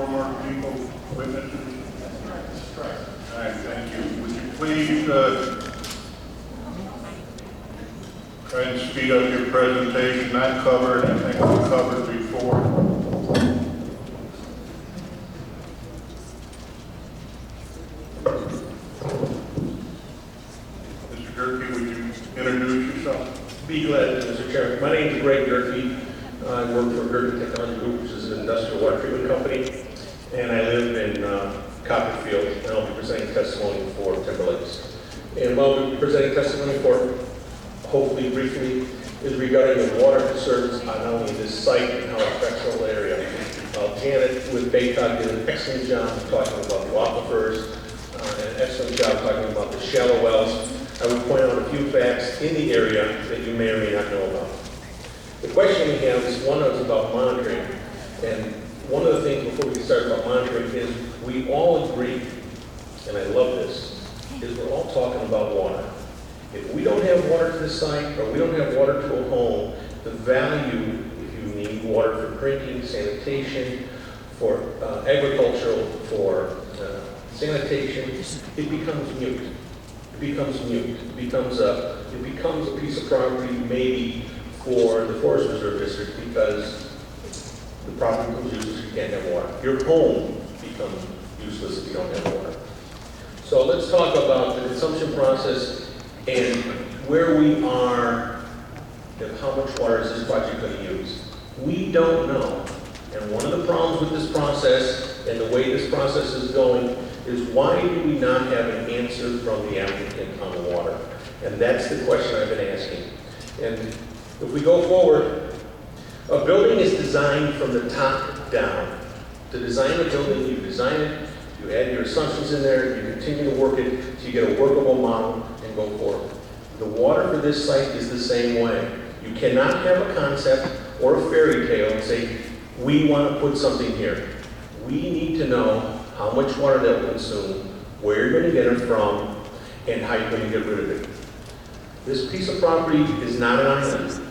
four more people witnesses? All right, thank you. Would you please try and speed up your presentation? Not covered anything we covered before. Mr. Gerke, would you introduce yourself? Be glad, Mr. Chairman. My name is Greg Gerke. I work for Gerke Technology Group, which is an industrial water treatment company, and I live in Copperfield, and I'll be presenting testimony for Timberlakes. And what I'll be presenting testimony for, hopefully briefly, is regarding the water concerns on not only this site and how it affects the whole area. Janet with Baycott did an excellent job talking about the aquifers, and an excellent job talking about the shallow wells. I would point out a few facts in the area that you may or may not know about. The question we have is one is about monitoring, and one of the things before we get started about monitoring is we all agree, and I love this, is we're all talking about water. If we don't have water to the site, or we don't have water to a home, the value, if you need water for drinking, sanitation, for agricultural, for sanitation, it becomes mute. It becomes mute. It becomes a piece of property maybe for the Forest Reserve District because the property becomes useless if you can't have water. Your home becomes useless if you don't have water. So let's talk about the consumption process and where we are and how much water is this project going to use. We don't know. And one of the problems with this process and the way this process is going is why do we not have an answer from the applicant on the water? And that's the question I've been asking. And if we go forward, a building is designed from the top down. To design a building, you design it, you add your assumptions in there, you continue to work it so you get a workable model and go forward. The water for this site is the same way. You cannot have a concept or a fairy tale and say, we want to put something here. We need to know how much water they'll consume, where you're going to get it from, and how you're going to get rid of it. This piece of property is not an island.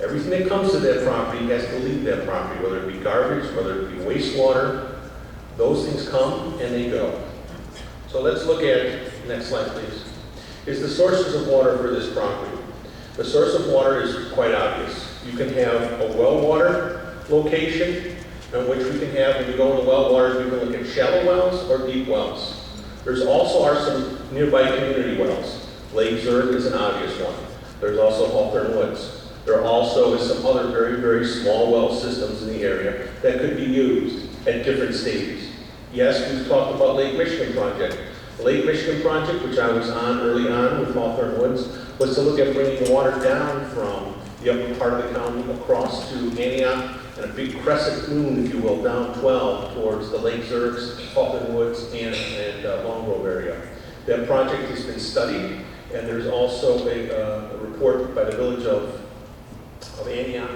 Everything that comes to that property has to leave that property, whether it be garbage, whether it be wastewater. Those things come and they go. So let's look at, next slide please, is the sources of water for this property. The source of water is quite obvious. You can have a well water location, in which we can have, when we go into well waters, we can look at shallow wells or deep wells. There's also are some nearby community wells. Lake Zurich is an obvious one. There's also Hawthorne Woods. There also is some other very, very small well systems in the area that could be used at different stages. Yes, we've talked about Lake Michigan Project. The Lake Michigan Project, which I was on early on with Hawthorne Woods, was to look at bringing water down from the upper part of the county across to Antioch and a big crescent moon, if you will, down 12 towards the Lake Zurichs, Hawthorne Woods, and Long Grove area. That project has been studied, and there's also a report by the village of Antioch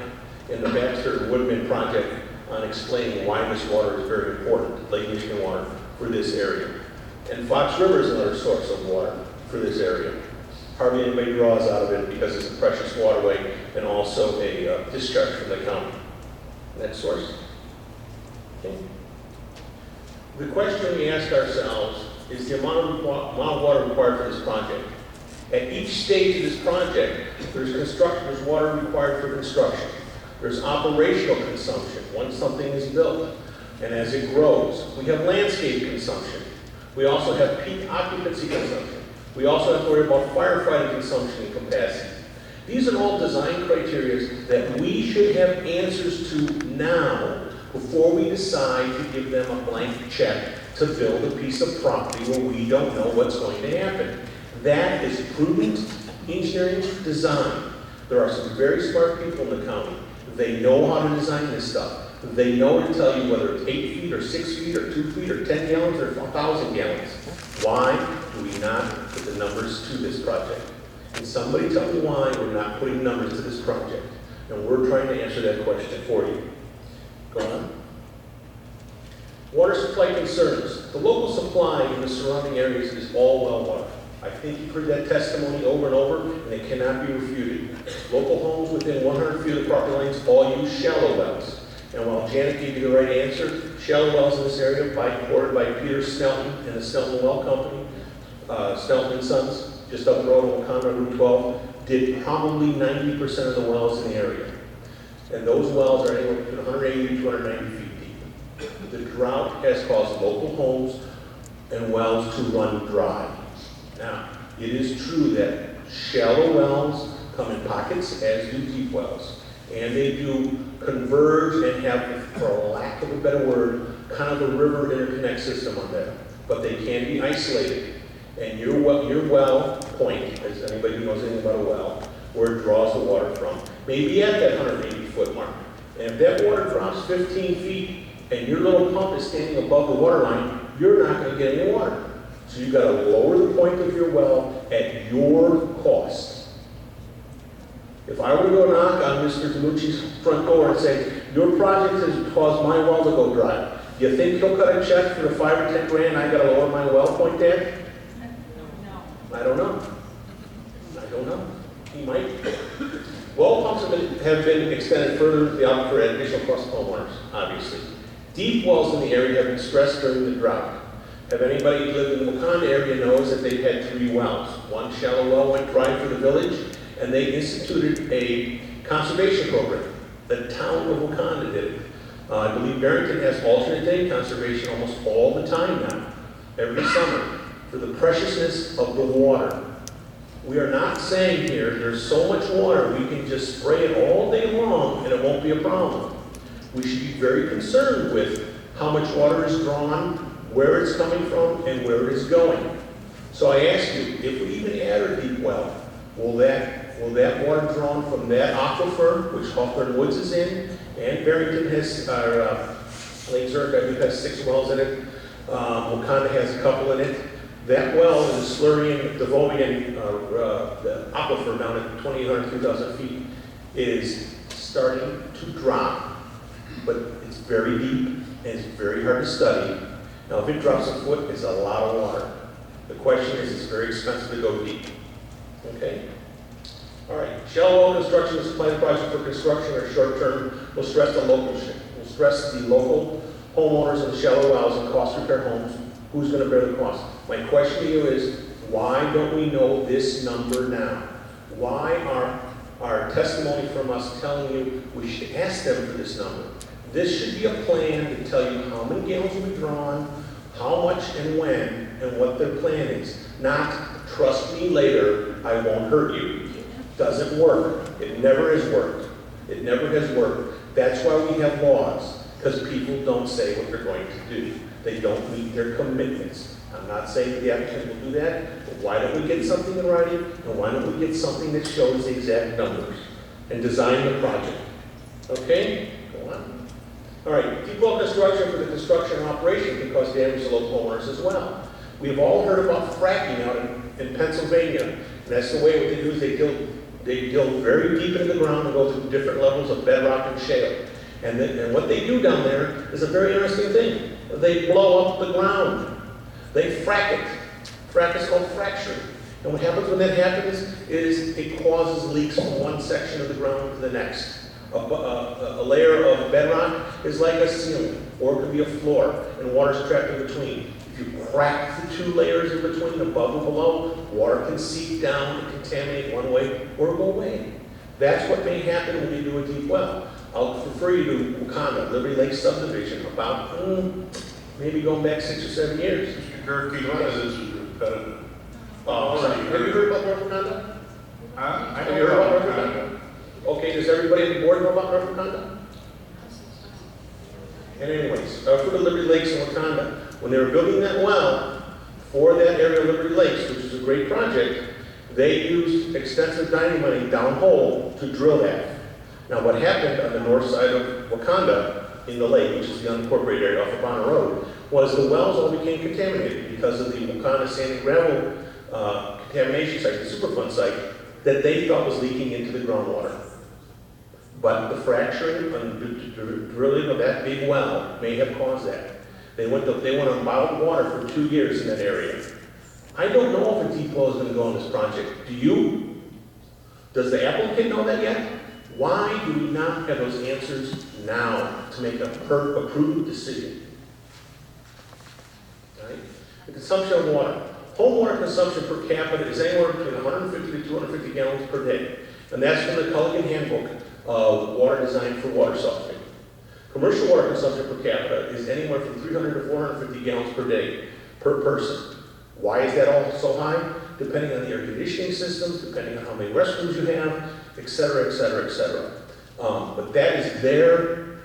and the Baxter Woodman Project on explaining why this water is very important, Lake Michigan water, for this area. And Fox River is another source of water for this area. Hardly anybody draws out of it because it's a precious waterway and also a discharge from the county. Next source. Okay. The question we ask ourselves is the amount of water required for this project. At each stage of this project, there's water required for construction. There's operational consumption once something is built and as it grows. We have landscape consumption. We also have peak occupancy consumption. We also have to worry about firefighting consumption and capacity. These are all design criteria that we should have answers to now before we decide to give them a blank check to build a piece of property where we don't know what's going to happen. That is prudent engineering design. There are some very smart people in the county. They know how to design this stuff. They know to tell you whether it's 8 feet or 6 feet or 2 feet or 10 gallons or 1,000 gallons. Why do we not put the numbers to this project? Can somebody tell me why we're not putting numbers to this project? And we're trying to answer that question for you. Go on. Water supply concerns. The local supply in the surrounding areas is all well water. I think you've heard that testimony over and over, and it cannot be refuted. Local homes within 100 feet of the property lines all use shallow wells. And while Janet gave you the right answer, shallow wells in this area, ordered by Peter Snelton and the Snelton Well Company, Snelton and Sons, just up the road on Wakanda Route 12, did probably 90% of the wells in the area. And those wells are anywhere between 180 to 290 feet deep. The drought has caused local homes and wells to run dry. Now, it is true that shallow wells come in pockets, as do deep wells. And they do converge and have, for lack of a better word, kind of a river interconnect system on them. But they can be isolated. And your well point, as anybody who knows anything about a well, where it draws the water from, may be at that 180-foot mark. And if that water drops 15 feet and your little pump is standing above the water line, you're not going to get any water. So you've got to lower the point of your well at your cost. If I were to go knock on Mr. Dimucci's front door and say, your project has caused my well to go dry, do you think he'll cut a check for the 5 or 10 grand I got to lower my well point at? No. I don't know. I don't know. He might. Well pumps have been extended further to the aquifer at additional cost of homeowners, obviously. Deep wells in the area have been stressed during the drought. If anybody who lived in the Wakanda area knows that they've had 3 wells. One shallow well went dry for the village, and they instituted a conservation program. The town of Wakanda did it. I believe Barrington has alternate day conservation almost all the time now, every summer, for the preciousness of the water. We are not saying here, there's so much water, we can just spray it all day long and it won't be a problem. We should be very concerned with how much water is drawn, where it's coming from, and where it is going. So I ask you, if we even add a deep well, will that water drawn from that aquifer, which Hawthorne Woods is in, and Barrington has, Lake Zurich, I believe, has 6 wells in it. Wakanda has a couple in it. That well in the Slurian, Devovian, the aquifer down at 2,800, 2,000 feet is starting to drop, but it's very deep and it's very hard to study. Now, if it drops a foot, it's a lot of water. The question is, it's very expensive to go deep. Okay? All right. Shallow well construction is a planned project for construction or short-term. Will stress the local homeowners of the shallow wells and cost repair homes. Who's going to bear the cost? My question to you is, why don't we know this number now? Why are our testimony from us telling you we should ask them for this number? This should be a plan to tell you how many gallons will be drawn, how much and when, and what their plan is. Not, trust me later, I won't hurt you. Doesn't work. It never has worked. It never has worked. That's why we have laws, because people don't say what they're going to do. They don't meet their commitments. I'm not saying that the applicant will do that, but why don't we get something in writing, and why don't we get something that shows the exact numbers, and design the project. Okay? Go on. All right, deep well construction for the construction and operation can cause damage to local homeowners as well. We've all heard about fracking out in Pennsylvania, and that's the way what they do is they drill very deep into the ground and go through different levels of bedrock and shale. And what they do down there is a very interesting thing. They blow up the ground. They frack it. Frack is called fracturing. And what happens when that happens is it causes leaks from one section of the ground to the next. A layer of bedrock is like a ceiling, or it could be a floor, and water's trapped in between. If you crack the 2 layers in between, above and below, water can seep down and contaminate one way or go away. That's what may happen when you do a deep well. I'll refer you to Wakanda, Liberty Lake subdivision, about maybe going back 6 or 7 years. Mr. Gerke, what is this repetitive? Sorry. Have you heard about North Wakanda? I Have you heard about North Wakanda? Okay, does everybody on the board know about North Wakanda? And anyways, for the Liberty Lakes in Wakanda, when they were building that well for that area of Liberty Lakes, which is a great project, they used extensive dynamiting downhole to drill that. Now, what happened on the north side of Wakanda in the lake, which is the unincorporated area off of Bonner Road, was the wells all became contaminated because of the Wakanda sand and gravel contamination site, the Superfund site, that they thought was leaking into the groundwater. But the fracturing and drilling of that big well may have caused that. They went on bottled water for 2 years in that area. I don't know if a deep well is going to go on this project. Do you? Does the applicant know that yet? Why do we not have those answers now to make a approved decision? Right? The consumption of water. Home water consumption per capita is anywhere between 150 to 250 gallons per day. And that's from the Culligan Handbook of Water Design for Water Softening. Commercial water consumption per capita is anywhere from 300 to 450 gallons per day per person. Why is that all so high? Depending on the air conditioning systems, depending on how many restrooms you have, et cetera, et cetera, et cetera. But that is their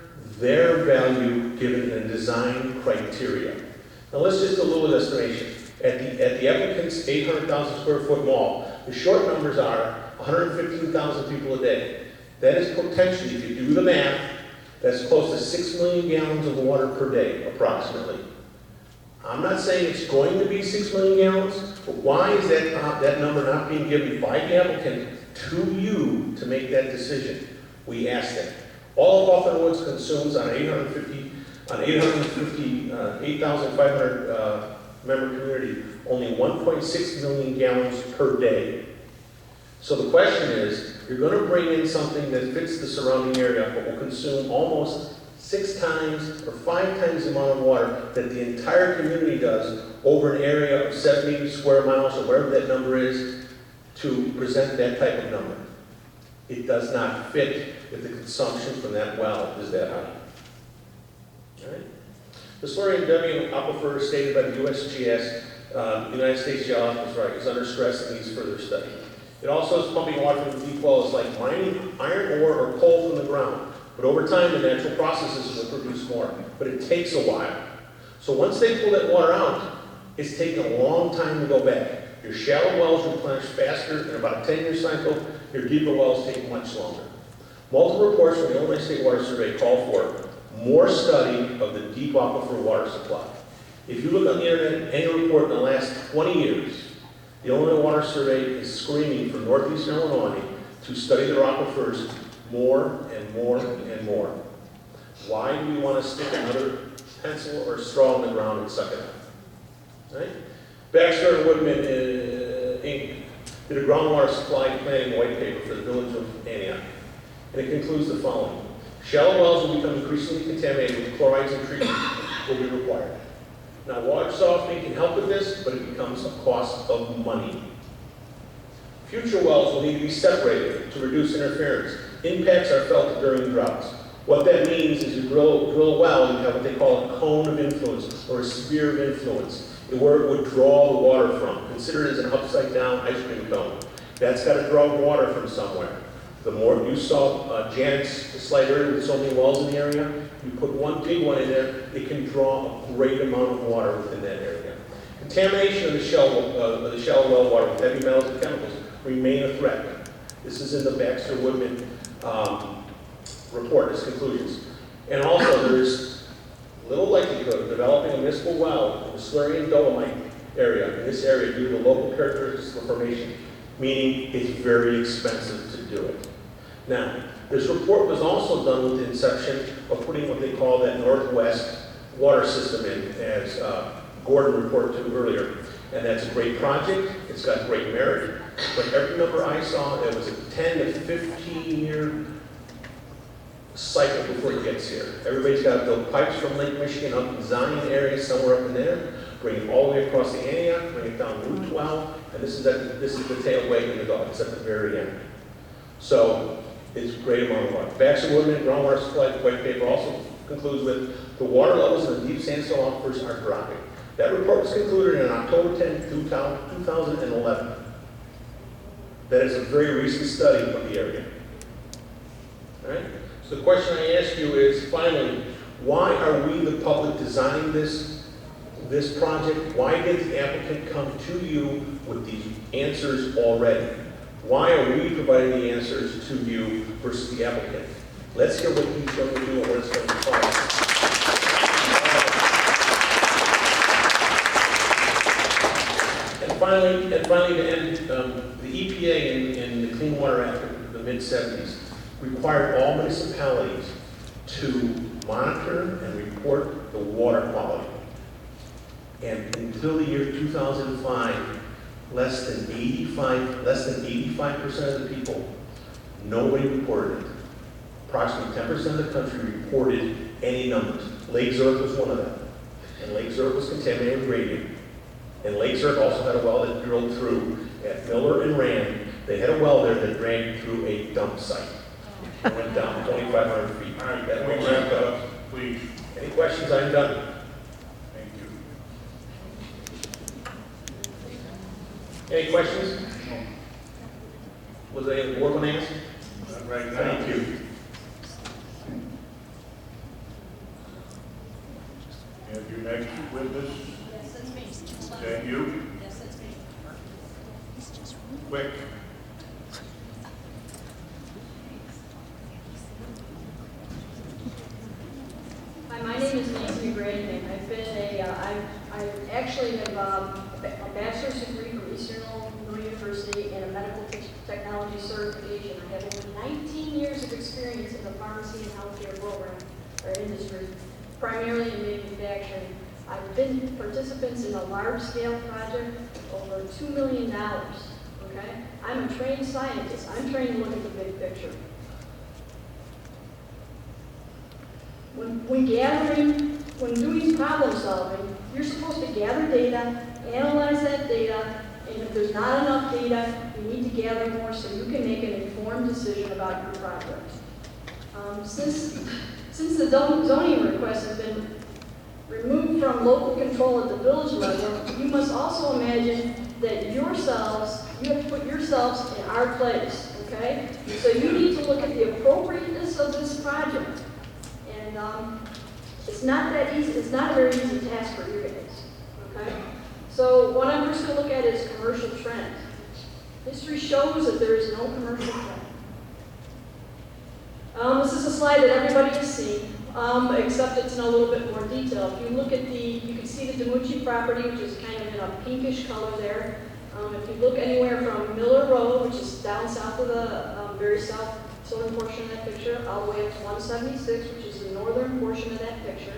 value given in design criteria. Now let's just do a little estimation. At the applicant's 800,000 square foot mall, the short numbers are 115,000 people a day. That is potentially, if you do the math, that's close to 6 million gallons of water per day, approximately. I'm not saying it's going to be 6 million gallons, but why is that number not being given by the applicant to you to make that decision? We asked that. All of Hawthorne Woods consumes on 8,500 member community, only 1.6 million gallons per day. So the question is, you're going to bring in something that fits the surrounding area, but will consume almost 6 times or 5 times the amount of water that the entire community does over an area of 70 square miles or whatever that number is to present that type of number. It does not fit if the consumption from that well is that high. All right? The slurry and Debian aquifer stated by the USGS, United States Geological Survey, is under stress and needs further study. It also is pumping water from the deep wells like mining iron ore or coal from the ground. But over time, the natural processes will produce more. But it takes a while. So once they pull that water out, it's taking a long time to go back. Your shallow wells replenish faster in about a 10-year cycle. Your deeper wells take much longer. Multiple reports from the Illinois State Water Survey call for more study of the deep aquifer water supply. If you look on the internet, any report in the last 20 years, the Illinois Water Survey is screaming for Northeastern Illinois to study their aquifers more and more and more. Why do we want to stick another pencil or straw in the ground and suck it up? Right? Baxter and Woodman Inc. did a groundwater supply planning white paper for the village of Antioch. And it concludes the following. Shallow wells will become increasingly contaminated with chlorides and treatment will be required. Now, water softening can help with this, but it becomes a cost of money. Future wells will need to be separated to reduce interference. Impacts are felt during droughts. What that means is you drill a well, you have what they call a cone of influence or a sphere of influence, where it would draw the water from. Consider it as an upside down ice cream cone. That's got to draw water from somewhere. The more you saw Janet's slide earlier with so many wells in the area, you put one big one in there, it can draw a great amount of water within that area. Contamination of the shallow well water with heavy metals and chemicals remain a threat. This is in the Baxter Woodman report, its conclusions. And also there's little likelihood of developing a municipal well in the slurry and dolomite area, in this area, due to the local characteristics of the formation, meaning it's very expensive to do it. Now, this report was also done with the inception of putting what they call that Northwest water system in, as Gordon reported to earlier. And that's a great project, it's got great merit, but every number I saw, it was a 10 to 15 year cycle before it gets here. Everybody's got to build pipes from Lake Michigan up in Zion area, somewhere up in there, bring it all the way across the Antioch, bring it down Route 12, and this is the tail wagging the dog. It's at the very end. So it's a great amount of water. Baxter Woodman groundwater supply white paper also concludes with the water levels in the deep sandstone aquifers are dropping. That report was concluded on October 10, 2011. That is a very recent study of the area. All right? So the question I ask you is, finally, why are we, the public, designing this project? Why did the applicant come to you with these answers already? Why are we providing the answers to you versus the applicant? Let's hear what he's going to do and what it's going to cost. And finally, to end, the EPA in the Clean Water Act of the mid-70s required all municipalities to monitor and report the water quality. And until the year 2005, less than 85% of the people, nobody reported it. Approximately 10% of the country reported any numbers. Lake Zurich was one of them. And Lake Zurich was contaminated with radium. And Lake Zurich also had a well that drilled through at Miller and Rand. They had a well there that ran through a dump site. It went down 2,500 feet. All right, That can we was wrap up, please? Any questions? I'm done. Thank you. Any questions? No, Was there any board want to ask? not right now. Thank you. Have your next witness, Yes, that's me. is that you? Yes, that's me. Quick. Hi, my name is Nancy McGrady. I've been I actually have a bachelor's degree from Eastern Illinois University and a medical technology certification. I have over 19 years of experience in the pharmacy and healthcare program or industry, primarily in manufacturing. I've been participants in a large-scale project over $2 million. Okay, I'm a trained scientist. I'm trained to look at the big picture. When doing problem solving, you're supposed to gather data, analyze that data, and if there's not enough data, you need to gather more so you can make an informed decision about your project. Since the zoning request has been removed from local control at the village level, you must also imagine that you have to put yourselves in our place, okay? So you need to look at the appropriateness of this project. And it's not that easy, it's not a very easy task for you guys, okay? So what I'm first going to look at is commercial trend. History shows that there is no commercial trend. This is a slide that everybody has seen, except it's in a little bit more detail. If you look at you can see the Dimucci property, which is kind of in a pinkish color there. If you look anywhere from Miller Road, which is down south of the very southern portion of that picture, all the way up to 176, which is the northern portion of that picture,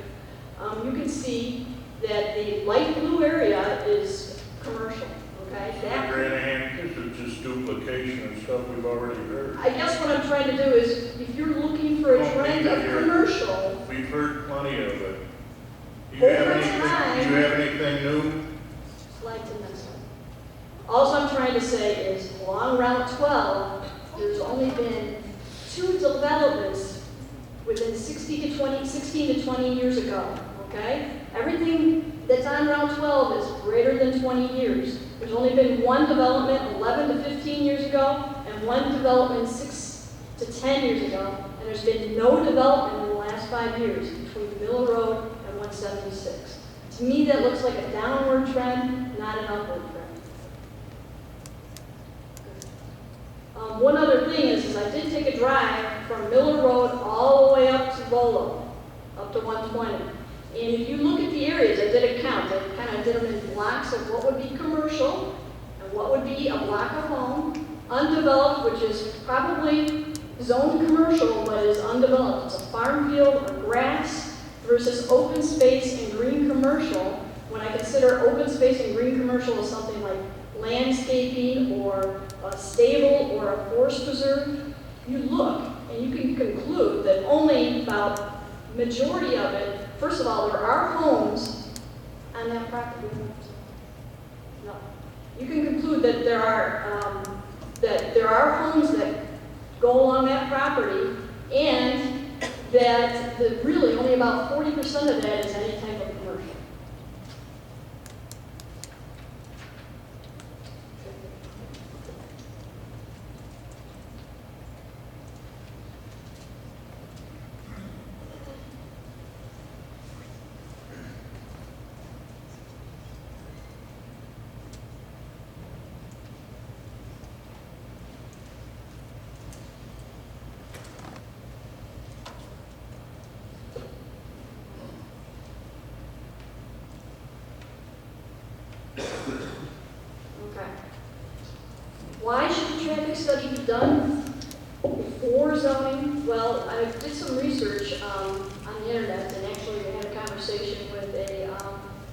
you can see that the light blue area is commercial. Okay, This is just duplication of stuff we've already heard. I guess what I'm trying to do is, if you're looking for a Don't trend need to of hear it. commercial, We've heard plenty of it. Do you have anything new? slide to the next one. All I'm trying to say is, along Route 12, there's only been 2 developments within 16 to 20 years ago, okay? Everything that's on Route 12 is greater than 20 years. There's only been 1 development 11 to 15 years ago, and 1 development 6 to 10 years ago, and there's been no development in the last 5 years between Miller Road and 176. To me, that looks like a downward trend, not an upward trend. One other thing is I did take a drive from Miller Road all the way up to Bolo, up to 120. And if you look at the areas, I did a count. I kind of did them in blocks of what would be commercial and what would be a block of home. Undeveloped, which is probably zoned commercial but is undeveloped. It's a farm field or grass versus open space and green commercial. When I consider open space and green commercial as something like landscaping or a stable or a forest preserve, you look and you can conclude that only about majority of it, first of all, there are homes on that property. No. You can conclude that there are homes that go along that property, and that really only about 40% of that is any type of commercial. Okay. Why should a traffic study be done before zoning? Well, I did some research on the internet, and actually I had a conversation with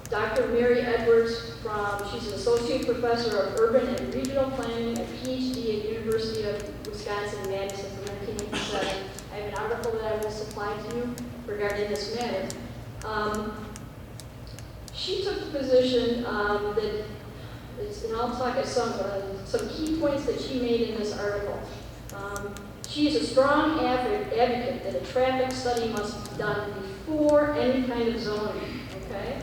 Dr. Mary Edwards she's an associate professor of urban and regional planning, a PhD at University of Wisconsin-Madison from 1987. I I have an article that I will supply to you regarding this matter. She took the position that, and I'll talk at some key points that she made in this article. She is a strong advocate that a traffic study must be done before any kind of zoning, okay?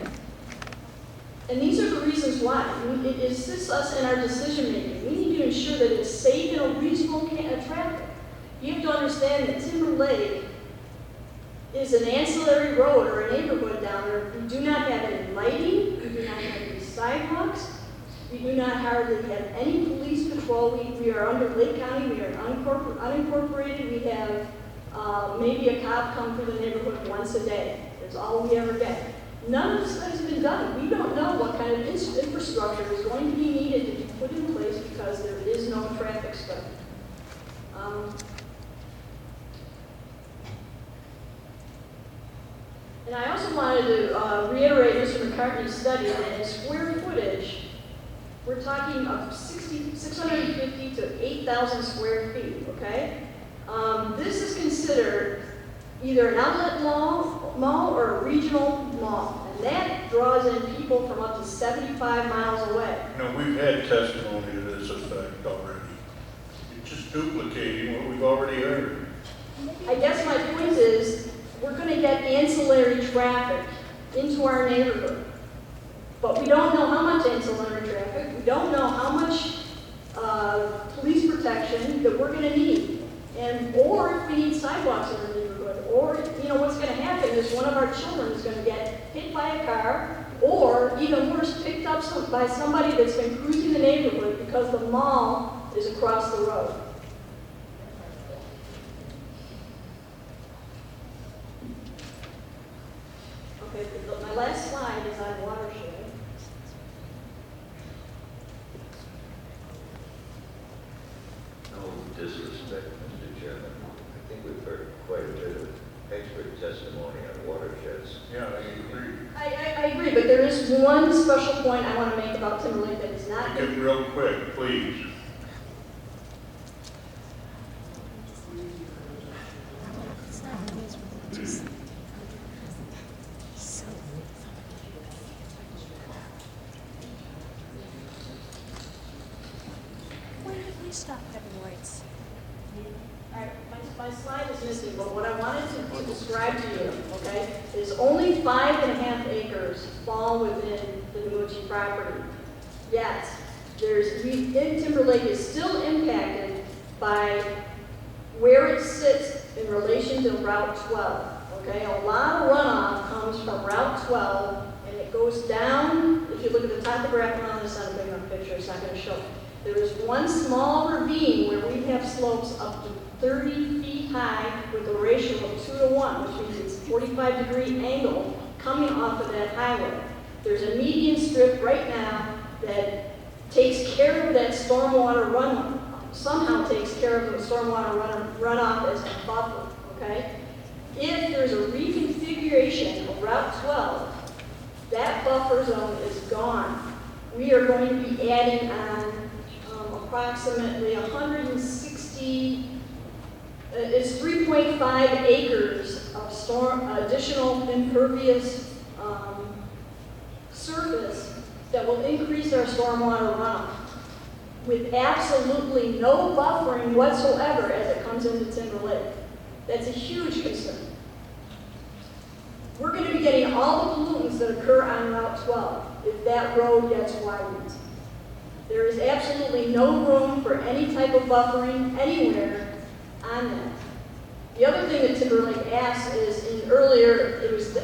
And these are the reasons why. It assists us in our decision making. We need to ensure that it's safe and a reasonable traffic. You have to understand that Timber Lake is an ancillary road or a neighborhood down there. We do not have any lighting, we do not have any sidewalks, we do not hardly have any police patrol. We are under Lake County, we are unincorporated, we have maybe a cop come through the neighborhood once a day. That's all we ever get. None of this has been done. We don't know what kind of infrastructure is going to be needed to be put in place because there is no traffic study. And I also wanted to reiterate Mr. McCartney's study that in square footage, we're talking of 650 to 8,000 square feet, okay? This is considered either an outlet mall or a regional mall, and that draws in people from up to 75 miles away. You know, we've had testimony to this effect already. It's just duplicating what we've already heard. I guess my point is, we're going to get ancillary traffic into our neighborhood. But we don't know how much ancillary traffic, we don't know how much police protection that we're going to need. Or if we need sidewalks in the neighborhood, or what's going to happen is one of our children is going to get hit by a car, or even worse, picked up by somebody that's been cruising the neighborhood because the mall is across the road. Okay, my last slide is on watershed. No disrespect, Mr. Chairman. I think we've heard quite a bit of expert testimony on watersheds. Yeah, I agree. I agree, but there is one special point I want to make about Timber Lake that is not. Make it real quick, please. Stop having lights. All right, my slide is missing, but what I wanted to describe to you, okay, is only 5.5 acres fall within the Dimucci property. Yet, Timber Lake is still impacted by where it sits in relation to Route 12. Okay, a lot of runoff comes from Route 12, and it goes down. If you look at the topographic on this, I'm bringing up a picture, it's not going to show. There is one small ravine where we have slopes up to 30 feet high with a ratio of 2 to 1, which means it's a 45-degree angle coming off of that highway. There's a median strip right now that takes care of that stormwater runoff, somehow takes care of the stormwater runoff as a buffer, okay? If there's a reconfiguration of Route 12, that buffer zone is gone. We are going to be adding on approximately 160, it's 3.5 acres of additional impervious surface that will increase our stormwater runoff with absolutely no buffering whatsoever as it comes into Timber Lake. That's a huge concern. We're going to be getting all the pollutants that occur on Route 12 if that road gets widened. There is absolutely no room for any type of buffering anywhere on that. The other thing that Timber Lake asked is, earlier, it was in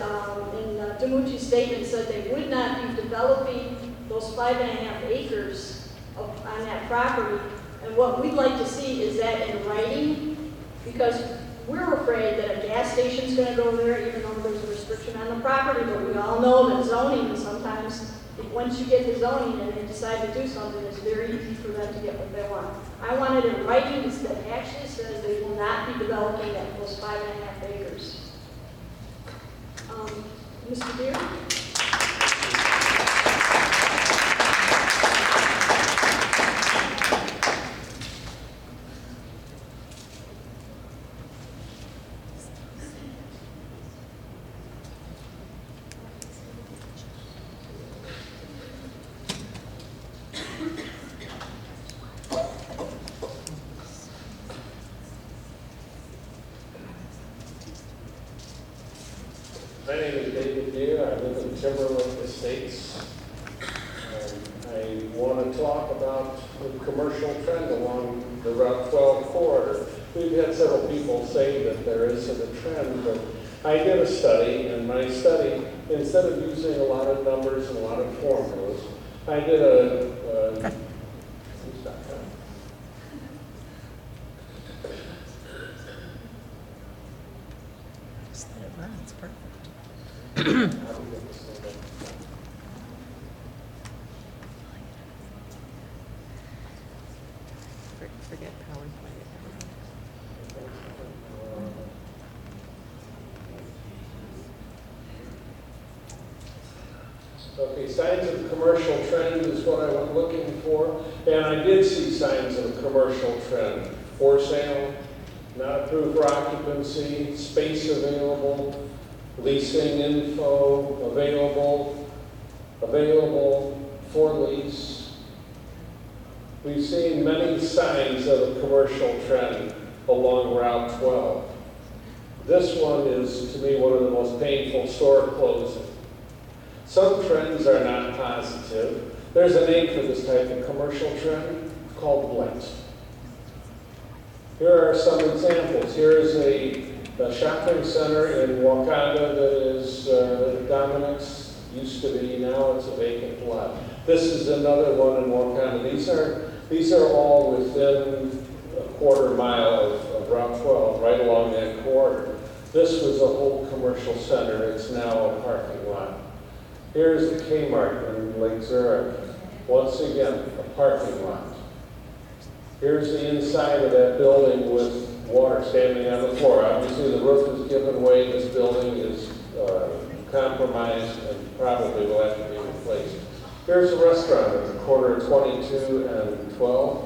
Dimucci's statement said they would not be developing those 5.5 acres on that property. And what we'd like to see is that in writing, because we're afraid that a gas station's going to go there, even though there's a restriction on the property. But we all know that zoning, sometimes once you get the zoning and they decide to do something, it's very easy for them to get what they want. I want it in writing that actually says they will not be developing that those 5.5 acres. Mr. Deere? Timberlake Estates. I want to talk about the commercial trend along the Route 12 corridor. We've had several people say that there isn't a trend, but I did a study, and my study, instead of using a lot of numbers and a lot of formulas, I did a It's perfect. Forget PowerPoint. Okay, signs of commercial trend is what I was looking for, and I did see signs of a commercial trend. For sale, not approved for occupancy, space available, leasing info available, available for lease. We've seen many signs of a commercial trend along Route 12. This one is, to me, one of the most painful: store closing. Some trends are not positive. There's a name for this type of commercial trend. It's called blight. Here are some examples. Here is a shopping center in Wakanda that is Dominic's, used to be, now it's a vacant lot. This is another one in Wakanda. These are all within a quarter mile of Route 12, right along that corridor. This was a whole commercial center. It's now a parking lot. Here's the Kmart in Lake Zurich. Once again, a parking lot. Here's the inside of that building with water standing on the floor. Obviously, the roof is given way. This building is compromised and probably will have to be replaced. Here's a restaurant at the corner of 22 and 12.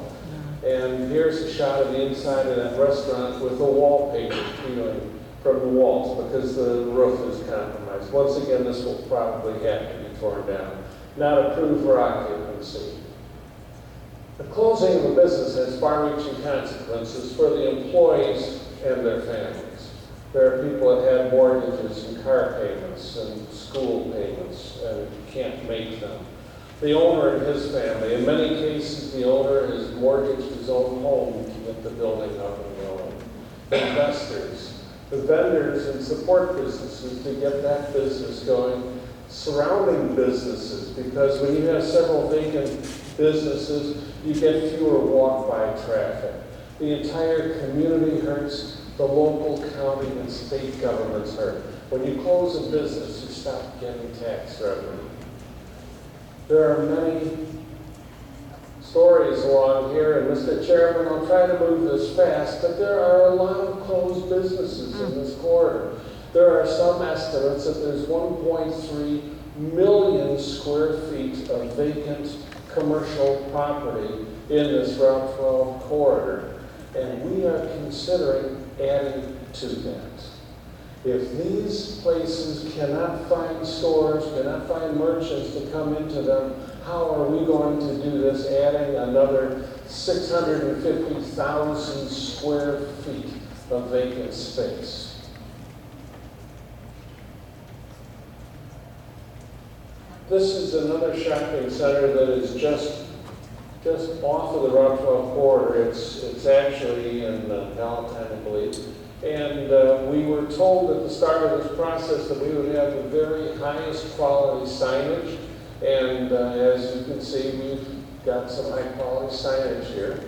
And here's a shot of the inside of that restaurant with the wallpaper peeling from the walls because the roof is compromised. Once again, this will probably have to be torn down. Not approved for occupancy. The closing of a business has far-reaching consequences for the employees and their families. There are people that have mortgages and car payments and school payments and can't make them. The owner and his family, in many cases, the owner has mortgaged his own home to get the building up and going. Investors, the vendors and support businesses to get that business going. Surrounding businesses, because when you have several vacant businesses, you get fewer walk-by traffic. The entire community hurts, the local, county, and state governments hurt. When you close a business, you stop getting tax revenue. There are many stories along here, and Mr. Chairman, I'll try to move this fast, but there are a lot of closed businesses in this corridor. There are some estimates that there's 1.3 million square feet of vacant commercial property in this Route 12 corridor, and we are considering adding to that. If these places cannot find stores, cannot find merchants to come into them, how are we going to do this, adding another 650,000 square feet of vacant space? This is another shopping center that is just off of the Route 12 corridor. It's actually in Palatine, I believe. And we were told at the start of this process that we would have the very highest quality signage. And as you can see, we've got some high quality signage here.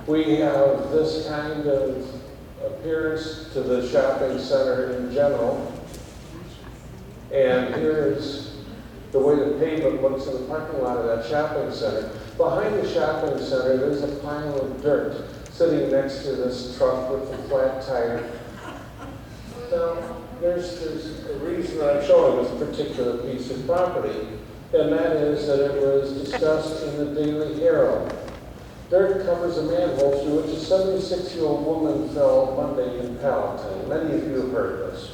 We have this kind of appearance to the shopping center in general. And here's the way the pavement looks in the parking lot of that shopping center. Behind the shopping center, there's a pile of dirt sitting next to this truck with the flat tire. Now, there's a reason I'm showing this particular piece of property, and that is that it was discussed in the Daily Herald. Dirt covers a manhole through which a 76-year-old woman fell Monday in Palatine. Many of you have heard this.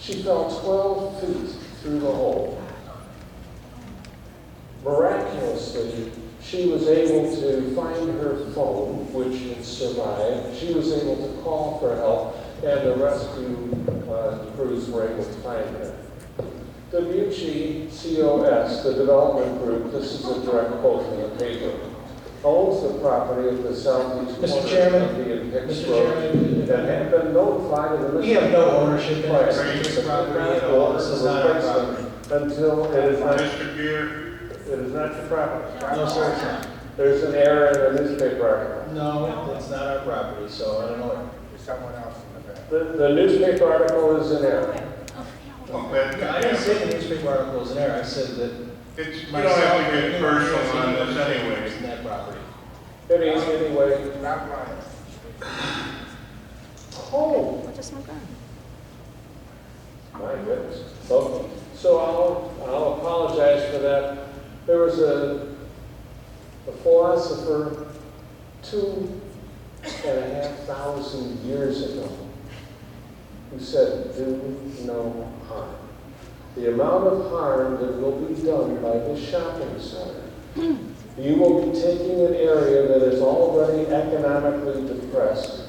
She fell 12 feet through the hole. Miraculously, she was able to find her phone, which had survived. She was able to call for help, and the rescue crews were able to find her. Dimucci COS, the development group, this is a direct quote from the paper, owns the property at the southeast Mr. corner Chairman, of the Hicks Mr. Road. Chairman, That had been notified of the. we have no ownership interest in this Right. property at all. This is not our property. Until it is not, it Mr. Gear, is not your property. No, sir, it's not. There's an error in the newspaper article. No, it's not our property, so I don't know. Someone else in the back. The newspaper article is an error. well, I didn't say the newspaper article was an error. I said that it's, you don't myself have to and get anyone personal else on has this no anyway. interest in that property. Anyway, Not right. oh, What does smoke on? my goodness. Okay. So I'll apologize for that. There was a philosopher 2,500 years ago who said, do no harm. The amount of harm that will be done by this shopping center, you will be taking an area that is already economically depressed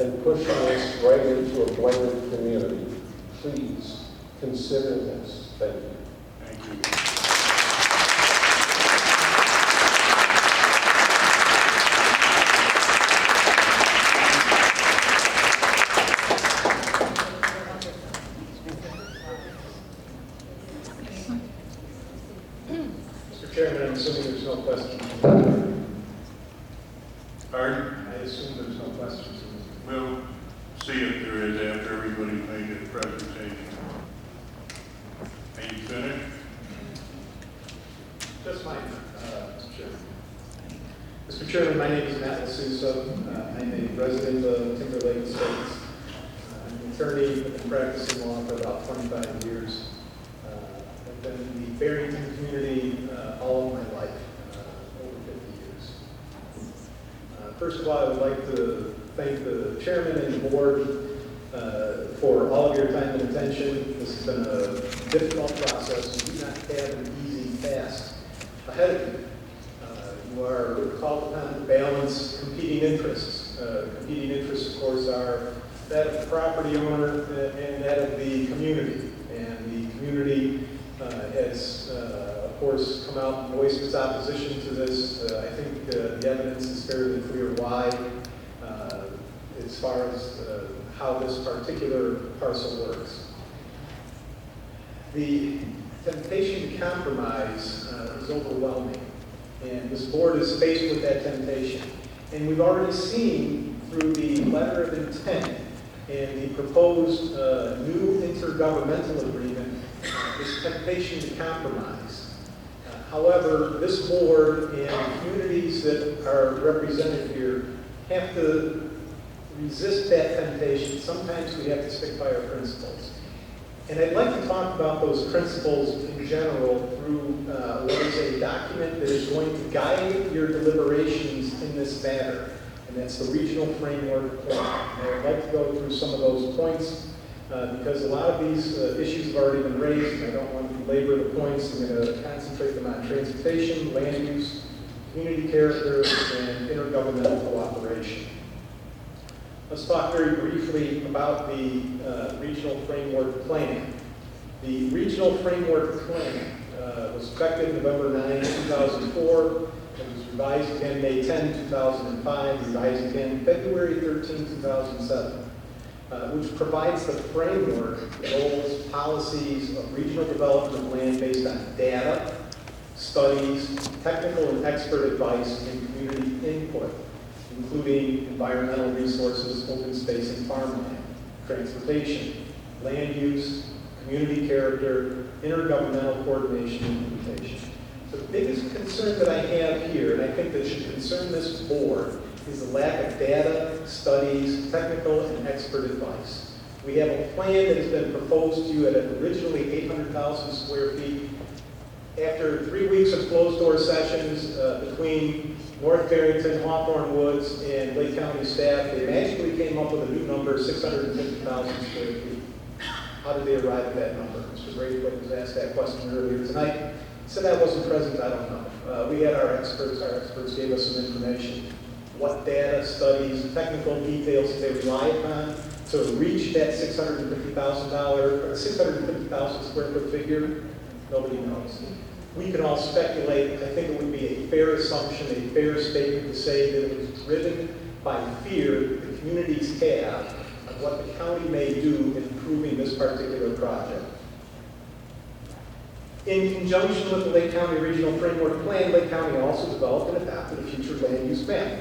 and pushing us right into a blended community. Please consider this. Thank you. Thank you. Mr. Chairman, I'm assuming there's no questions. Pardon? I assume there's no questions. We'll see if there is after everybody's made their presentation. Are you finished? Just fine, Mr. Chairman. Mr. Chairman, my name is Matt L'Souza. I'm a resident of Timber Lake Estates. I'm an attorney, I've been practicing law for about 25 years. I've been in the Barrington community all of my life, over 50 years. First of all, I would like to thank the chairman and the board for all of your time and attention. This has been a difficult process. You do not have an easy task ahead of you. You are called upon to balance competing interests. Competing interests, of course, are that of the property owner and that of the community. And the community has, of course, come out and voiced its opposition to this. I think the evidence is fairly clear why, as far as how this particular parcel works. The temptation to compromise is overwhelming, and this board is faced with that temptation. And we've already seen through the letter of intent and the proposed new intergovernmental agreement this temptation to compromise. However, this board and communities that are represented here have to resist that temptation. Sometimes we have to stick by our principles. And I'd like to talk about those principles in general through what is a document that is going to guide your deliberations in this matter, and that's the regional framework plan. And I'd like to go through some of those points because a lot of these issues have already been raised, and I don't want to belabor the points. I'm going to concentrate them on transportation, land use, community character, and intergovernmental cooperation. Let's talk very briefly about the regional framework plan. The regional framework plan was effective November 9, 2004. It was revised again May 10, 2005, revised again February 13, 2007, which provides the framework, goals, policies of regional development of land based on data, studies, technical and expert advice, and community input, including environmental resources, open space and farmland, transportation, land use, community character, intergovernmental coordination and implementation. The biggest concern that I have here, and I think that should concern this board, is the lack of data, studies, technical and expert advice. We have a plan that has been proposed to you at originally 800,000 square feet. After 3 weeks of closed-door sessions between North Barrington, Hawthorne Woods, and Lake County staff, they magically came up with a new number, 650,000 square feet. How did they arrive at that number? Mr. Braithwaite was asked that question earlier tonight. He said I wasn't present, I don't know. We had our experts gave us some information. What data, studies, technical details they rely upon to reach that $650,000 square foot figure? Nobody knows. We can all speculate. I think it would be a fair assumption, a fair statement to say that it was driven by fear the communities have of what the county may do in improving this particular project. In conjunction with the Lake County Regional Framework Plan, Lake County also developed and adopted a future land use map.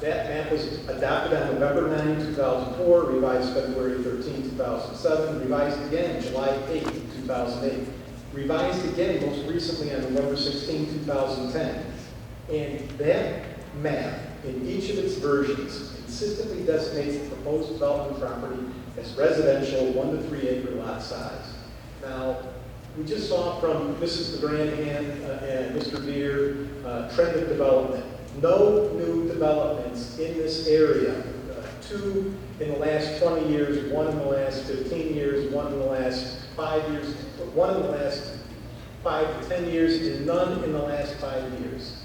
That map was adopted on November 9, 2004, revised February 13, 2007, revised again July 8, 2008, revised again most recently on November 16, 2010. And that map, in each of its versions, consistently designates the proposed development property as residential 1 to 3 acre lot size. Now, we just saw from Mrs. DeGranahan and Mr. Beer trend of development. No new developments in this area. 2 in the last 20 years, 1 in the last 15 years, 1 in the last 5 years, 1 in the last 5 to 10 years, and none in the last 5 years.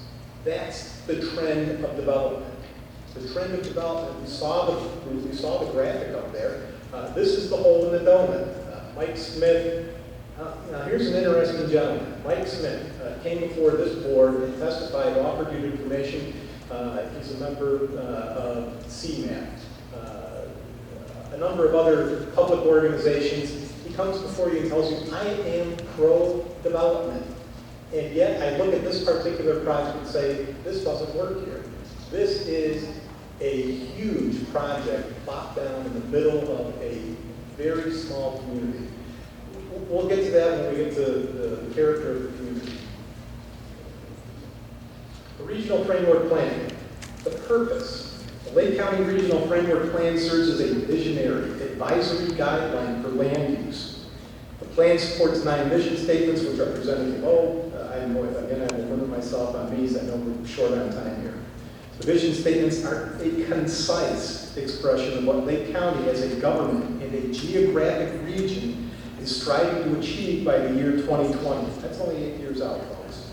That's the trend of development. The trend of development, we saw the graphic up there. This is the hole in the donut. Mike Smith, now here's an interesting gentleman. Mike Smith came before this board and testified, offered you information. He's a member of CMAP, a number of other public organizations. He comes before you and tells you, I am pro-development. And yet I look at this particular project and say, this doesn't work here. This is a huge project plopped down in the middle of a very small community. We'll get to that when we get to the character of the community. The Regional Framework Plan. The purpose. The Lake County Regional Framework Plan serves as a visionary advisory guideline for land use. The plan supports 9 mission statements, which are presented below. I know, again, I will limit myself on these. I know we're short on time here. The vision statements are a concise expression of what Lake County as a government and a geographic region is striving to achieve by the year 2020. That's only 8 years out, folks.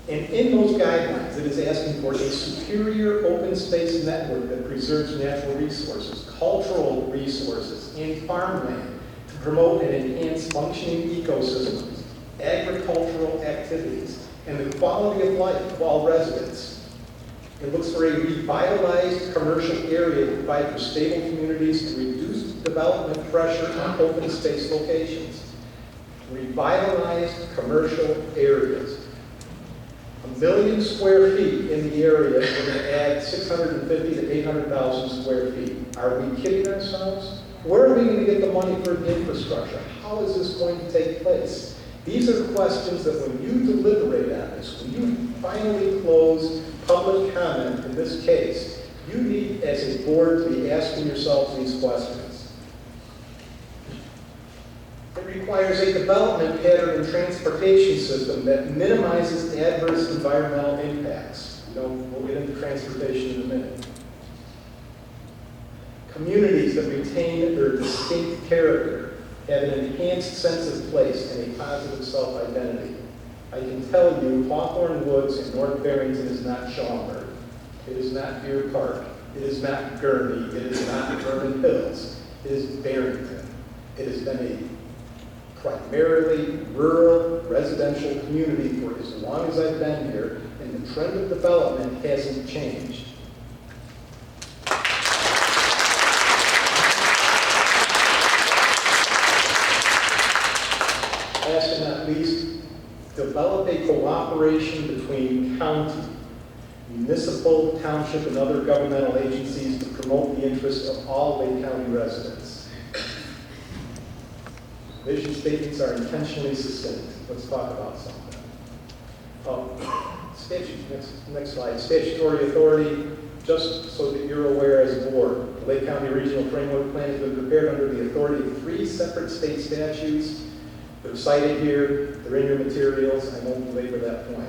And in those guidelines, it is asking for a superior open space network that preserves natural resources, cultural resources, and farmland to promote and enhance functioning ecosystems, agricultural activities, and the quality of life of all residents. It looks for a revitalized commercial area to provide for stable communities to reduce development pressure on open space locations. Revitalized commercial areas. 1 million square feet in the area, we're going to add 650 to 800,000 square feet. Are we kidding ourselves? Where are we going to get the money for the infrastructure? How is this going to take place? These are questions that when you deliberate on this, when you finally close public comment in this case, you need as a board to be asking yourselves these questions. It requires a development pattern and transportation system that minimizes adverse environmental impacts. We'll get into transportation in a minute. Communities that retain their distinct character, have an enhanced sense of place and a positive self-identity. I can tell you, Hawthorne Woods in North Barrington is not Schaumburg. It is not Deer Park. It is not Gurney. It is not Vernon Hills. It is Barrington. It has been a primarily rural residential community for as long as I've been here, and the trend of development hasn't changed. Last but not least, develop a cooperation between county, municipal, township, and other governmental agencies to promote the interests of all Lake County residents. Vision statements are intentionally succinct. Let's talk about some of them. Next slide. Statutory authority, just so that you're aware as a board, the Lake County Regional Framework Plan has been prepared under the authority of 3 separate state statutes. They're cited here, they're in your materials, I won't belabor that point.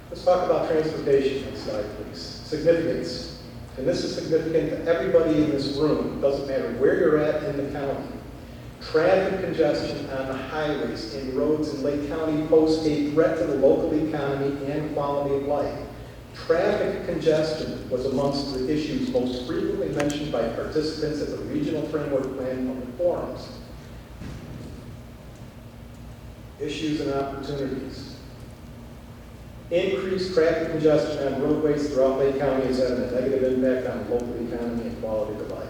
Let's talk about transportation. Next slide, please. Significance. And this is significant to everybody in this room. It doesn't matter where you're at in the county. Traffic congestion on the highways and roads in Lake County pose a threat to the local economy and quality of life. Traffic congestion was amongst the issues most frequently mentioned by participants at the regional framework plan public forums. Issues and opportunities. Increased traffic congestion on roadways throughout Lake County is having a negative impact on local economy and quality of life.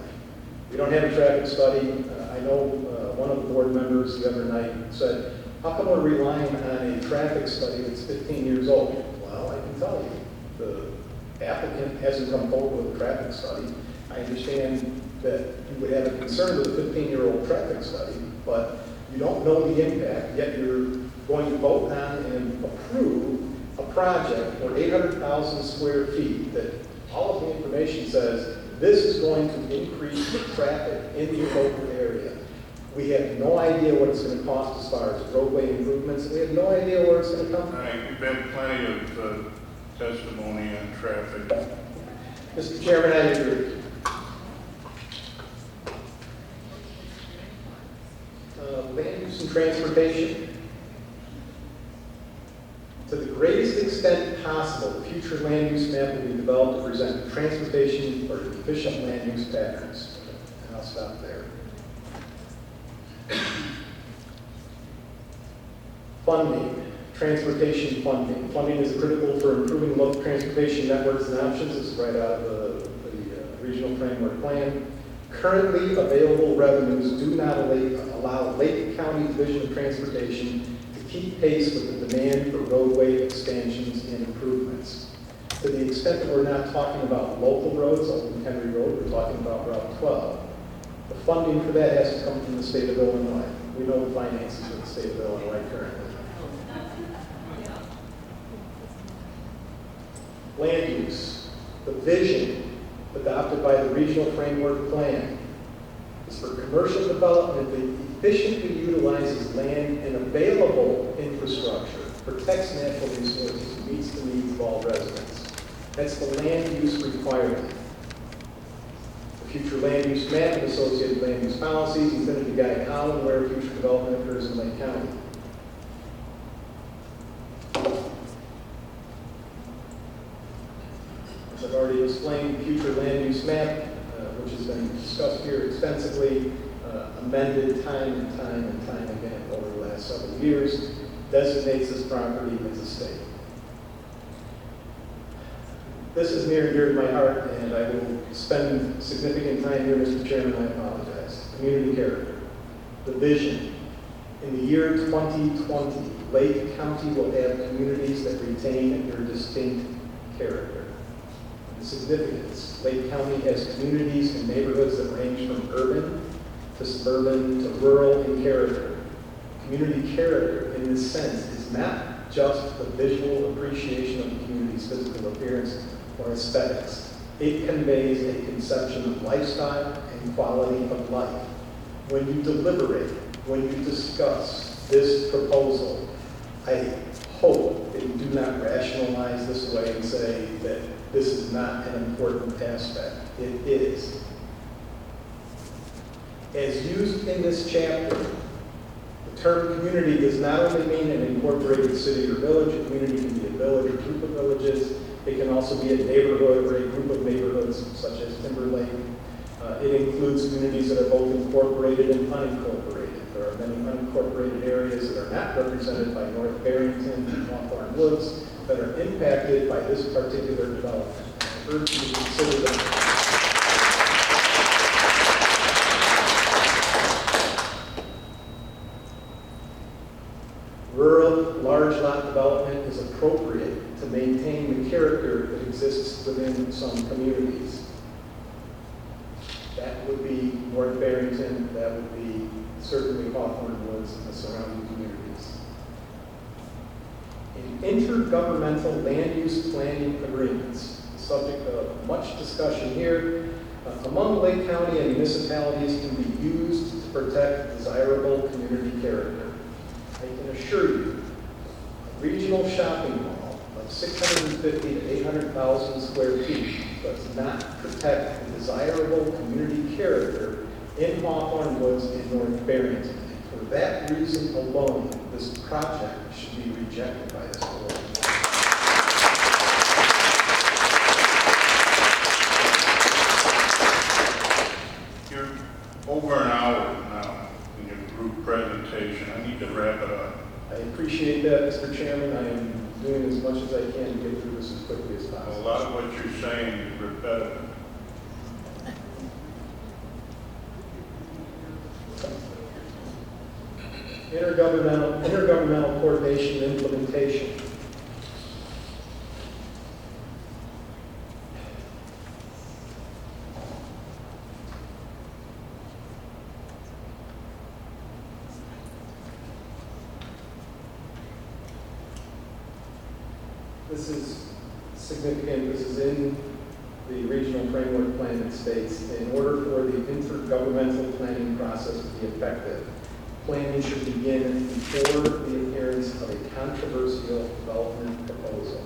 We don't have a traffic study. I know one of the board members the other night said, how come we're relying on a traffic study that's 15 years old? Well, I can tell you, the applicant hasn't come forward with a traffic study. I understand that you would have a concern with a 15-year-old traffic study, but you don't know the impact, yet you're going to vote on and approve a project for 800,000 square feet that all of the information says this is going to increase traffic in the local area. We have no idea what it's going to cost as far as roadway improvements. We have no idea where it's going to come All from. right, we've had plenty of testimony on traffic. Mr. Chairman, I agree. Land use and transportation. To the greatest extent possible, the future land use map will be developed to present transportation or efficient land use patterns. And I'll stop there. Funding, transportation funding. Funding is critical for improving local transportation networks and options. This is right out of the regional framework plan. Currently available revenues do not allow Lake County Division of Transportation to keep pace with the demand for roadway expansions and improvements. To the extent that we're not talking about local roads, like Henry Road, we're talking about Route 12. The funding for that has to come from the state of Illinois. We know the finances of the state of Illinois currently. Land use, the vision adopted by the regional framework plan is for commercial development that efficiently utilizes land and available infrastructure, protects natural resources, and meets the needs of all residents. That's the land use requirement. The future land use map and associated land use policies intended to guide how and where future development occurs in Lake County. As I've already explained, the future land use map, which has been discussed here extensively, amended time and time again over the last several years, designates this property as a state. This is near and dear to my heart, and I will spend significant time here, Mr. Chairman, I apologize. Community character. The vision. In the year 2020, Lake County will have communities that retain their distinct character. The significance. Lake County has communities and neighborhoods that range from urban to suburban to rural in character. Community character, in this sense, is not just the visual appreciation of the community's physical appearance or aesthetics. It conveys a conception of lifestyle and quality of life. When you deliberate, when you discuss this proposal, I hope that you do not rationalize this away and say that this is not an important aspect. It is. As used in this chapter, the term community does not only mean an incorporated city or village. A community can be a village or group of villages. It can also be a neighborhood or a group of neighborhoods, such as Timberlake. It includes communities that are both incorporated and unincorporated. There are many unincorporated areas that are not represented by North Barrington and Hawthorne Woods that are impacted by this particular development. I urge you to consider them. Rural, large lot development is appropriate to maintain the character that exists within some communities. That would be North Barrington, that would be certainly Hawthorne Woods and the surrounding communities. In intergovernmental land use planning agreements, subject of much discussion here, among Lake County and municipalities can be used to protect desirable community character. I can assure you, a regional shopping mall of 650 to 800,000 square feet does not protect the desirable community character in Hawthorne Woods and North Barrington. For that reason alone, this project should be rejected by this board. I appreciate that, Mr. Chairman. I am doing as much as I can to get through this as quickly as A possible. lot of what you're saying is repetitive. Intergovernmental coordination and implementation. This is significant. This is in the regional framework plan that states, in order for the intergovernmental planning process to be effective, planning should begin before the appearance of a controversial development proposal.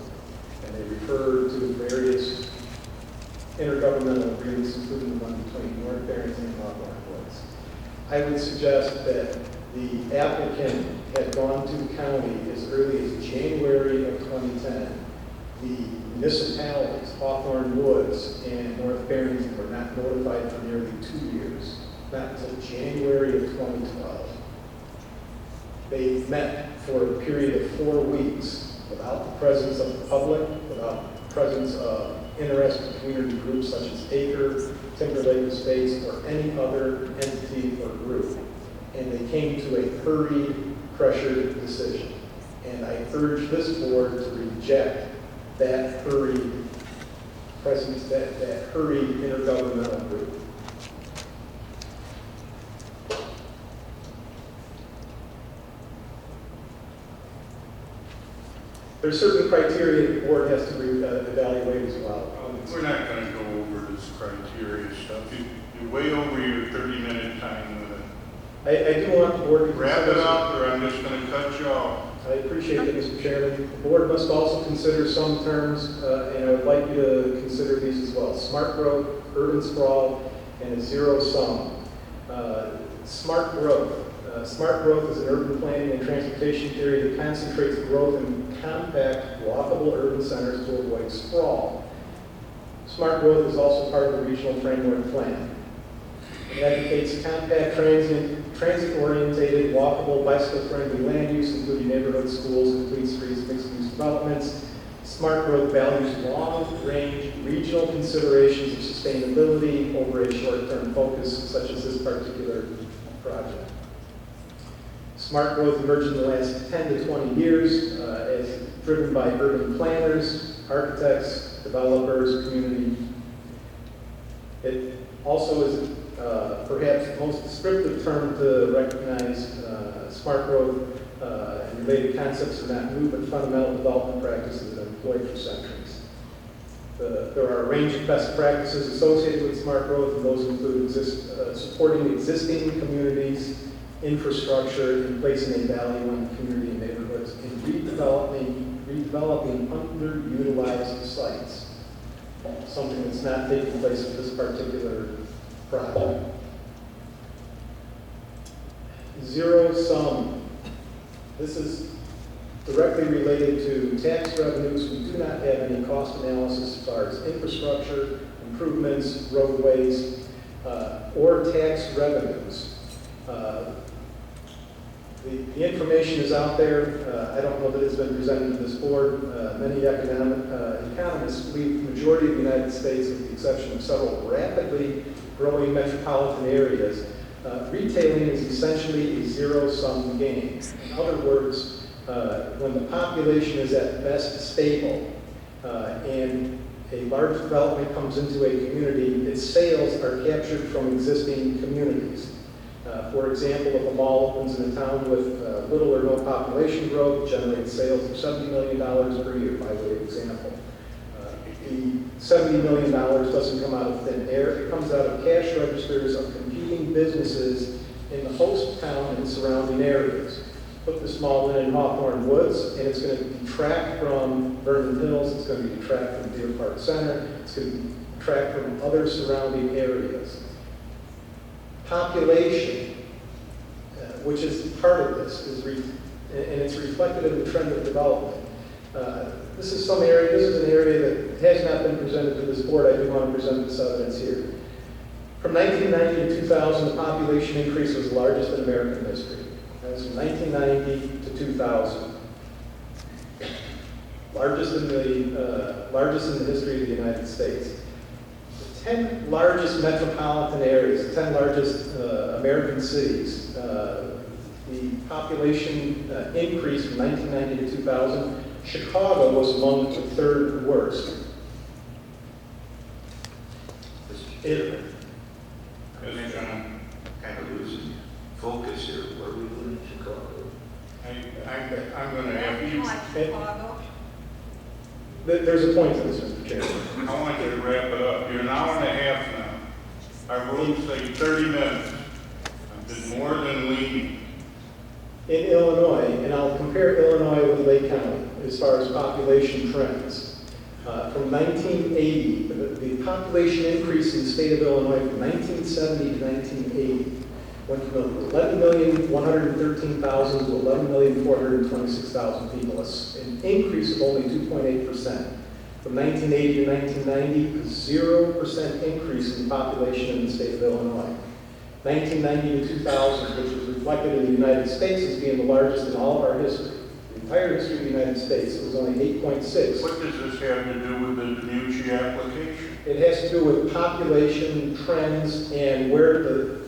And they refer to various intergovernmental agreements, including the one between North Barrington and Hawthorne Woods. I would suggest that the applicant had gone to the county as early as January of 2010. The municipalities, Hawthorne Woods and North Barrington, were not notified for nearly 2 years, not until January of 2012. They met for a period of 4 weeks without the presence of the public, without the presence of interested community groups such as Acre, Timberlake Estates, or any other entity or group. And they came to a hurried, pressured decision. And I urge this board to reject that hurried presence, that hurried intergovernmental group. There's certain criteria the board has to evaluate as well. We're not going to go over this criteria stuff. You're way over your 30-minute time limit. I do want the board to Wrap it up, or I'm just going to cut you off. I appreciate that, Mr. Chairman. The board must also consider some terms, and I would like you to consider these as well. Smart growth, urban sprawl, and a zero sum. Smart growth. Smart growth is an urban planning and transportation theory that concentrates growth in compact, walkable urban centers to avoid sprawl. Smart growth is also part of the regional framework plan. It advocates compact, transit-orientated, walkable, bicycle-friendly land use, including neighborhoods, schools, complete streets, mixed-use developments. Smart growth values long-range regional considerations of sustainability over a short-term focus, such as this particular project. Smart growth emerged in the last 10 to 20 years as driven by urban planners, architects, developers, community. It also is perhaps the most descriptive term to recognize smart growth and related concepts are not new, but fundamental development practices that are employed for centuries. There are a range of best practices associated with smart growth, and those include supporting existing communities, infrastructure, and placing a value on community and neighborhoods, and redeveloping underutilized sites, something that's not taking place with this particular project. Zero sum. This is directly related to tax revenues. We do not have any cost analysis as far as infrastructure, improvements, roadways, or tax revenues. The information is out there. I don't know that it's been presented to this board. Many economists believe the majority of the United States, with the exception of several rapidly growing metropolitan areas, retailing is essentially a zero-sum game. In other words, when the population is at best stable and a large development comes into a community, its sales are captured from existing communities. For example, if a mall opens in a town with little or no population growth, it generates sales of $70 million per year, by way of example. The $70 million doesn't come out of thin air. It comes out of cash registers of competing businesses in the host town and surrounding areas. Put this mall in Hawthorne Woods, and it's going to detract from Vernon Hills. It's going to detract from Deer Park Center. It's going to detract from other surrounding areas. Population, which is part of this, and it's reflected in the trend of development. This is an area that has not been presented to this board. I do want to present this evidence here. From 1990 to 2000, the population increase was the largest in American history. That's from 1990 to 2000. Largest in the history of the United States. The 10 largest metropolitan areas, the 10 largest American cities, the population increase from 1990 to 2000. Chicago was among the third worst. Mr. It, Chairman, Yes, John. kind of losing focus here. What are we doing in Chicago? I'm gonna have you, there's a point to this, Mr. Chairman. I want you to wrap it up. You're an hour and a half now. Our rules say 30 minutes. I've been more than lenient. In Illinois, and I'll compare Illinois with Lake County as far as population trends. From 1980, the population increase in the state of Illinois from 1970 to 1980 went from 11,113,000 to 11,426,000 people. That's an increase of only 2.8%. From 1980 to 1990, a 0% increase in population in the state of Illinois. 1990 to 2000, which was reflected in the United States as being the largest in all of our history. The entire history of the United States, it was only 8.6. What does this have to do with the Dimucci application? It has to do with population trends and where the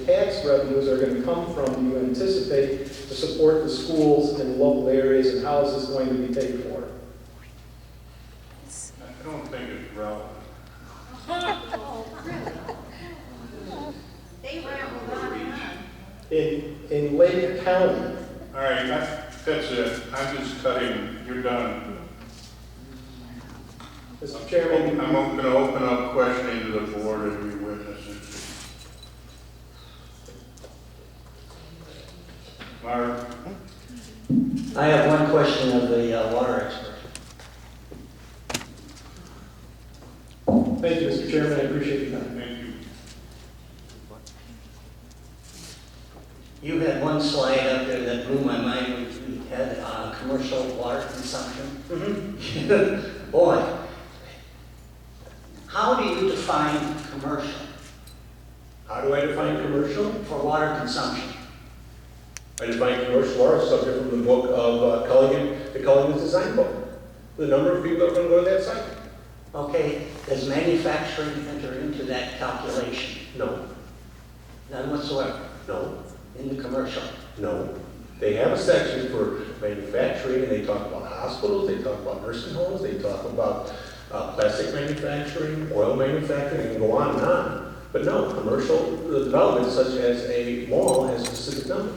tax revenues are going to come from, you anticipate, to support the schools in local areas, and how is this going to be paid for? I don't think it's relevant. They rambled on and on. In Lake County, All right, that's it. I'm just cutting. You're done. Mr. Chairman, I'm going to open up questioning to the board and we witnesses. Mark? I have one question of the water expert. thank you, Mr. Chairman, I appreciate your time. Thank you. You had one slide up there that blew my mind, which we had commercial water consumption. Boy, how do you define commercial How do I define commercial? for water consumption? I define commercial water subject from the book of the Culligan Design Book. The number of people that are going to go to that site? Okay, does manufacturing enter into that calculation? No, None whatsoever no, in the commercial. no. They have a section for manufacturing, and they talk about hospitals, they talk about nursing homes, they talk about plastic manufacturing, oil manufacturing, and go on and on. But no, commercial development such as a mall has a specific number.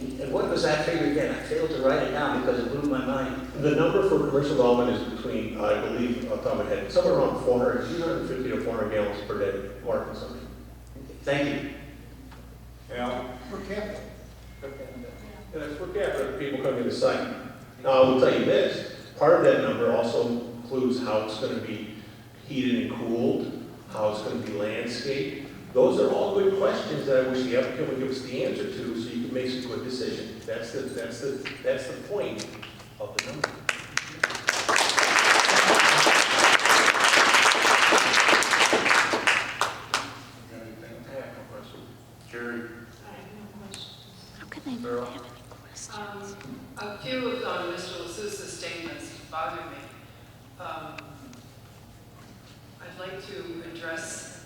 And what was that figure again? I failed to write it down because it blew my mind. The number for commercial development is between, I believe, off the top of my head, somewhere around 350 to 400 gallons per day water consumption. Thank you. Al? Per capita. And that's per capita, people coming to the site. Now, I will tell you this, part of that number also includes how it's going to be heated and cooled, how it's going to be landscaped. Those are all good questions that I wish the applicant would give us the answer to, so you can make some good decisions. That's the point of the number. Jerry? How can they not have any questions? A few of Mr. LaSousa's statements bother me. I'd like to address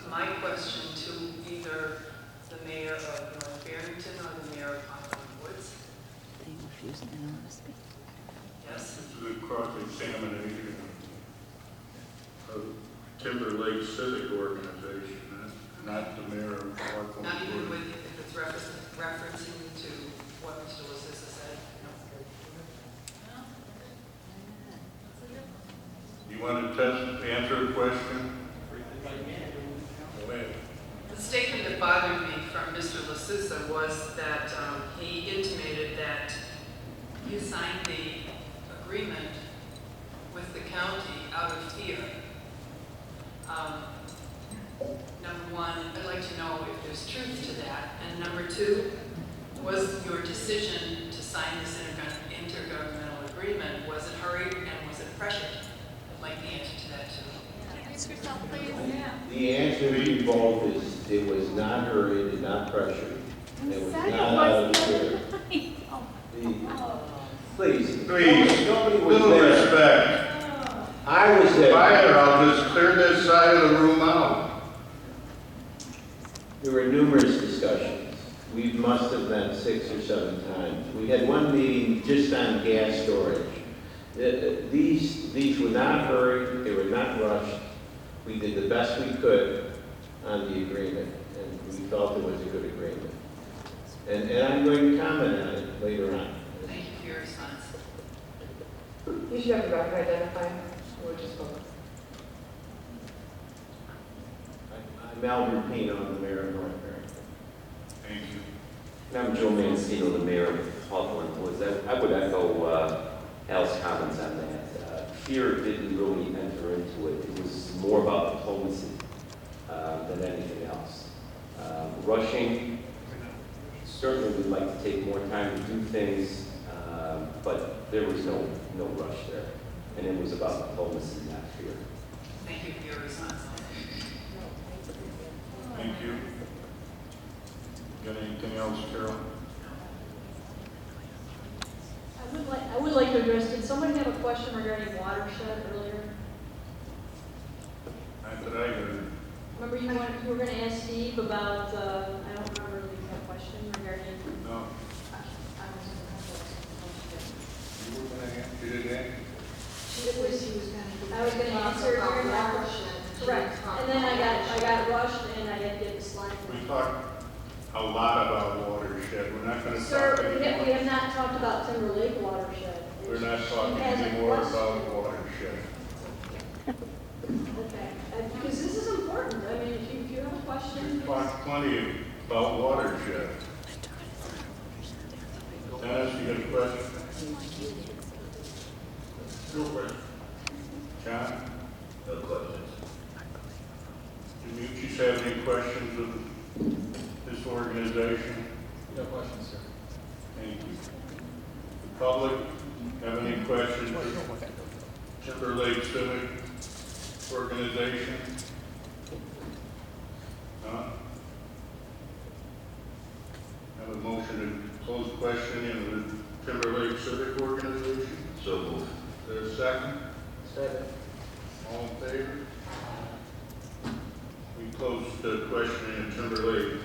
my question to either the mayor of North Barrington or the mayor of Concord Woods. They refuse to know to speak. Yes? This is a cross-examination of Timberlake Civic Organization, not the mayor of Parkland. Not even with, if it's referencing to what Mr. LaSousa said. You want to answer a question? Go ahead. The statement that bothered me from Mr. LaSousa was that he intimated that you signed the agreement with the county out of fear. Number one, I'd like to know if there's truth to that. And number two, was your decision to sign this intergovernmental agreement, was it hurried and was it pressured? I'd like the answer to that too. The answer to both is it was not hurried and not pressured. It was Said it not was out of the fear. other night. Oh. Please, Please, nobody was little there. respect. I was there. Quiet, or I'll just clear this side of the room out. There were numerous discussions. We must have met 6 or 7 times. We had one meeting just on gas storage. These were not hurried, they were not rushed. We did the best we could on the agreement, and we felt it was a good agreement. And I'm going to comment on it later on. Thank you for your response. You should have a record identifier, or just vote. I'm Albert Pino, I'm the mayor of North Barrington. Thank you. And I'm Joe Mancino, the mayor of Hawthorne Woods. I would echo Al's comments on that. Fear didn't really enter into it. It was more about diplomacy than anything else. Rushing, certainly we'd like to take more time to do things, but there was no rush there. And it was about diplomacy, not fear. Thank you for your response. Thank you. Got anything else, Carol? I would like to address, did somebody have a question regarding watershed earlier? Not that I heard. Remember you were going to ask Steve about, I don't remember if you had a question regarding. No. You were going to answer, you didn't answer? I was going to answer during that question. Correct. And then I got rushed and I had to get the slide. We talked a lot about watershed. We're not going to Sir, talk we anymore. have not talked about Timber Lake watershed. We're not talking She has a anymore question. about watershed. Okay, because this is important. I mean, if you have a question. We've talked plenty about watershed. Dennis, you got a question? Real quick. John? No questions. Do you have any questions of this organization? No questions, sir. Thank you. The public, have any questions for Timber Lake Civic Organization? None? Have a motion to close questioning of the Timber Lake Civic Organization? So moved. Is there a second? Second. All in favor? We close the questioning of Timber Lake.